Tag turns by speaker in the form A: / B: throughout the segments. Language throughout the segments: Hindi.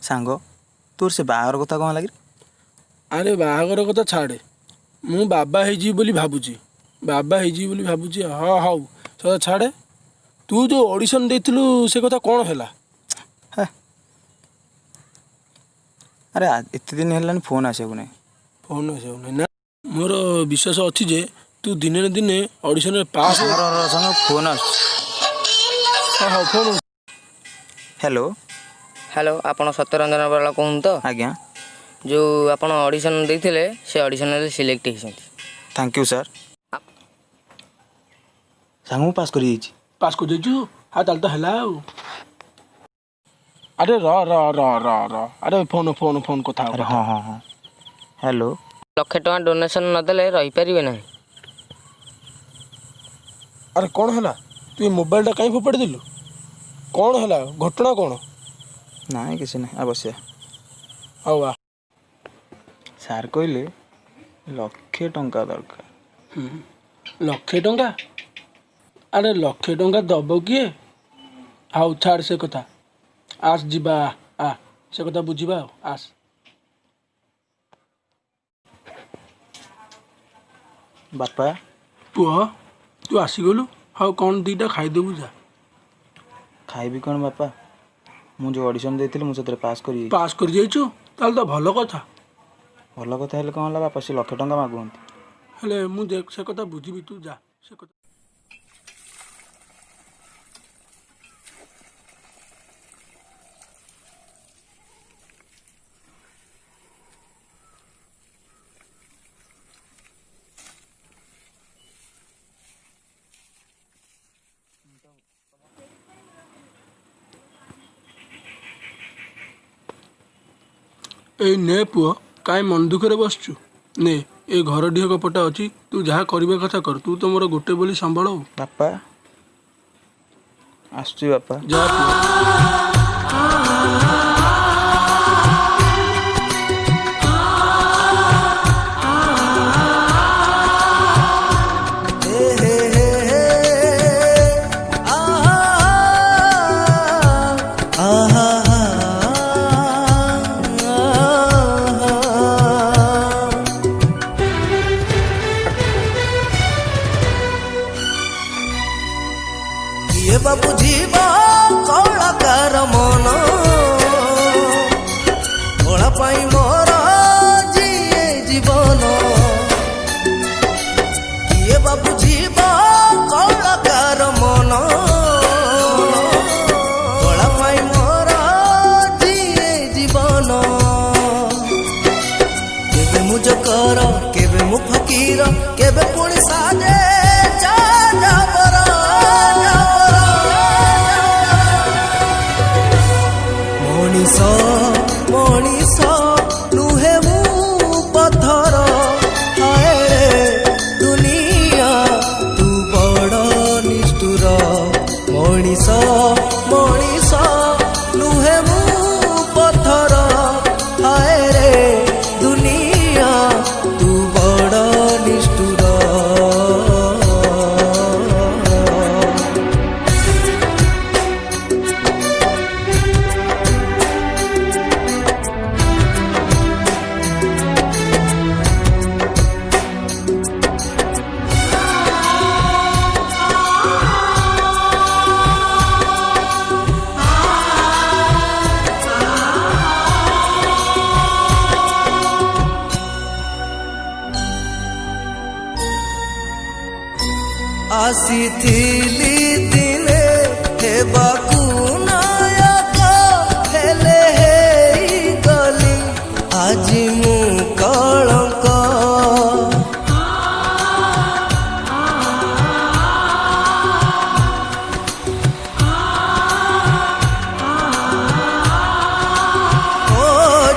A: सांग तोर से बाहर कथा कौन लगे?
B: अरे बाहागर कथा छाड़े मु बाबा हेजी बोली भाबुची बाबा हेजी बोली भाबुची हाँ हाउ सदा छाड़े तू जो ऑडिशन देथिलु से कथा कौन हैला?
A: अरे एत दिन है फोन आसू नहीं
B: फोन आसो ना मोर विश्वास अच्छी जे तू दिने न दिने ऑडिशन रे पास
A: संग फोन आस।
B: हाँ हाँ फोन
A: हेलो
C: हेलो आपण सत्यरंजन बराला कहूँ तो
A: आज्ञा
C: जो आपण ऑडिशन देथिले से ऑडिशन रे सिलेक्ट होइछंती।
A: Thank you sir. Song pass कर
B: पास कर देजु हाँ ताल तो हैला आउ अरे र र र र र अरे फोन फोन फोन कथा
A: अरे हाँ हाँ हाँ हेलो
C: 1,00,000 टଙ୍କା डोनेशन नदेले रही पारिबे ना।
B: अरे कौन हैला तू मोबाइल टा कहीं फोपाड़ी दिलु कौन हैला घटना कौन?
A: ना किसी ना अवश्य
B: आउ आ
A: सार कहले 1,00,000 टंका दरकार।
B: 1,00,000 टंका अरे 1,00,000 टंका दब किए हाउ छाड़ से कथा आस जीवा आ से कथा बुझीबा आस
A: बापा
B: पुह तू आसीगलु हाउ कौन दीटा खाईदेबु जा
A: खाइबी कौन बापा मुझे ऑडिशन देती मुझे
B: पास कर जाइछु ताल तो भल कथा
A: भल कथा है कौन बापा से 1,00,000 टंका मागुंत
B: हेले मु देख से कथा बुझीबी तू जा से कथा ए ने पुओ काई मन दुखरे बसचु ने ए घर ढिह कपटा अच्छी तू जहाँ करबा कथा कर तू तो मोर गोटे बोली संभाल
A: बापा आसुची बापा
B: जा
D: ये बाबू जीवा कलाकार मन कला पाई मोर जीए जीवन ये बाबू जीवा कलाकार मन कला पाई मोर जीए जीवन केबे मुझ कर केबे मु फकीर केबे पुणी साजे मनीष नुहे मु पथर हाय रे दुनिया तू बड़ निष्ठुर मनीष मनीष नुहे मु पथर हाय रे दुनिया तू बड़ निष्ठुर। आसीथिली दिने हेबाकू नायक हेले हेई गली आजी मु कलंक ओ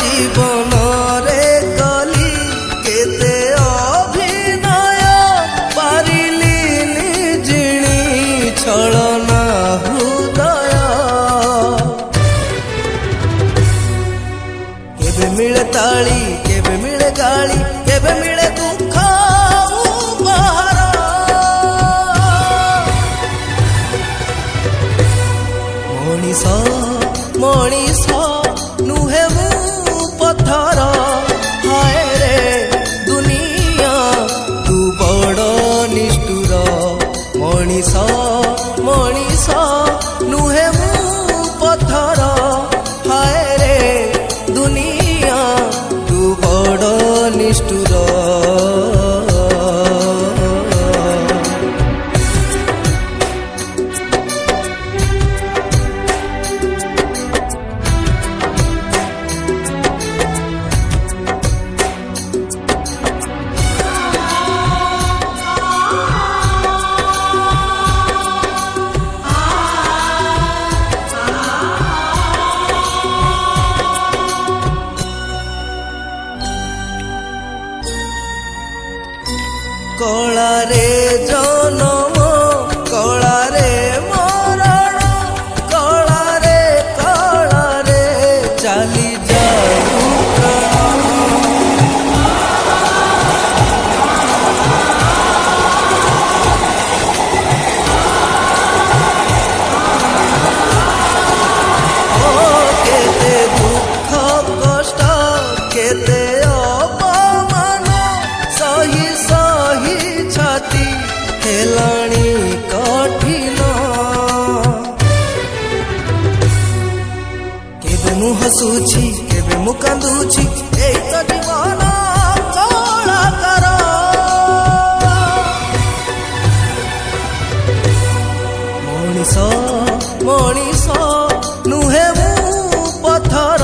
D: जीवन रे कली केते अभिनय पारिली छलना हृदय केबे मिले ताली केबे मिले गाली केबे मिले दुख उपहार मनीष मनीष नुहे पथर हाय रे दुनिया तू बड़ निष्ठुर मनीष मनीष नुहे मु पथर हाय रे दुनिया तू बड़ निष्ठुर कलारे जनम कलारे मरण कलारे कलारे चली जाऊ प्राण ओ केते दुख कष्ट केते अपमान सही सही छाती हेलाणी कठिन केबे मु हसुछि केबे मु कांदुछि एई तो जीवन कलाकार मनीष मनीष नुहे मु पथर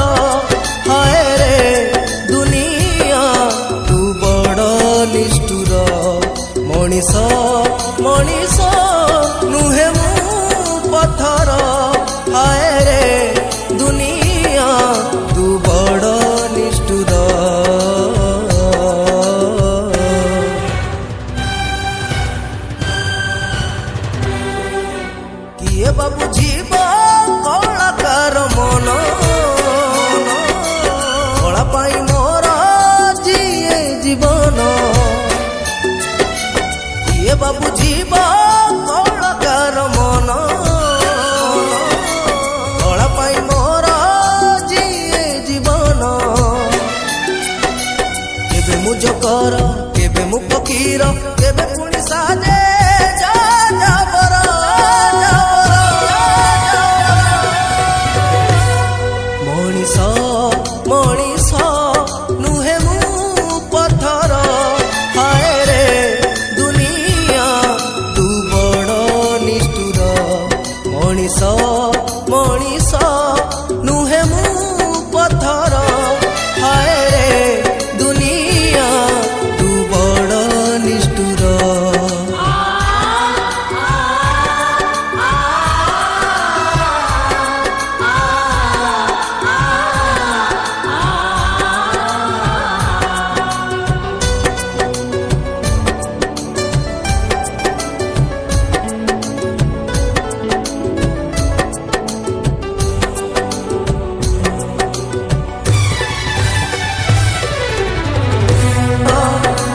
D: हाय रे दुनिया तू बड़ निष्ठुर मनीष मनीष नुहे मु पथर हाय रे दुनिया तू बड़ निष्ठुर किए बाबू जीव कलाकार मन कला पाई मोर जिए जीवन किए बाबू जीव कलाकार मन कला पाई मोर जिए जीवन केबे मु जकर केबे मु फकीर केबे पुणी साजे जाबर मनीष मनीष नुहे मु पथर हाय रे दुनिया तू बड़ निष्ठुर मनीष मनीष नुहे मु पथर हाय रे दुनिया तू बड़ निष्ठुर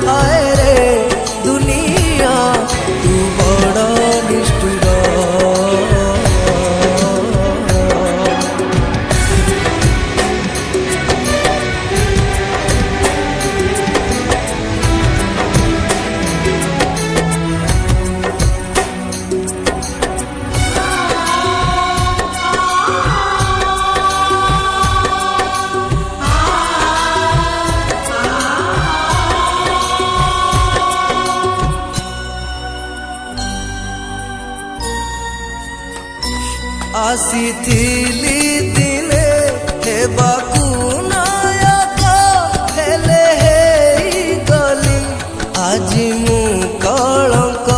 D: हाय रे दुनिया तू बड़ निष्ठुर ଆସିଥିଲି ଦିନେ ହେବାକୁ ନାୟକ ହେଲେ ହେଇଗଲି ଆଜି ମୁଁ କଳଙ୍କ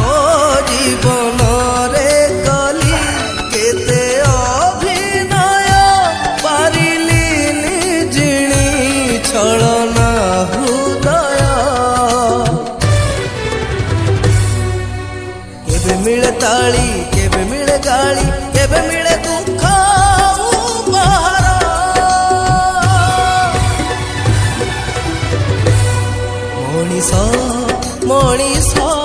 D: ଓ ଜୀବନରେ କଲି କେତେ ଅଭିନୟ ପାରିଲିନି ଜିଣି ଛଳନା ହୃଦୟ କେବେ ମିଳେ ତାଳି କେବେ ମିଳେ ଗାଳି କେବେ ମିଳେ ଦୁଃଖ ଉପହାର ମଣିଷ ମଣିଷ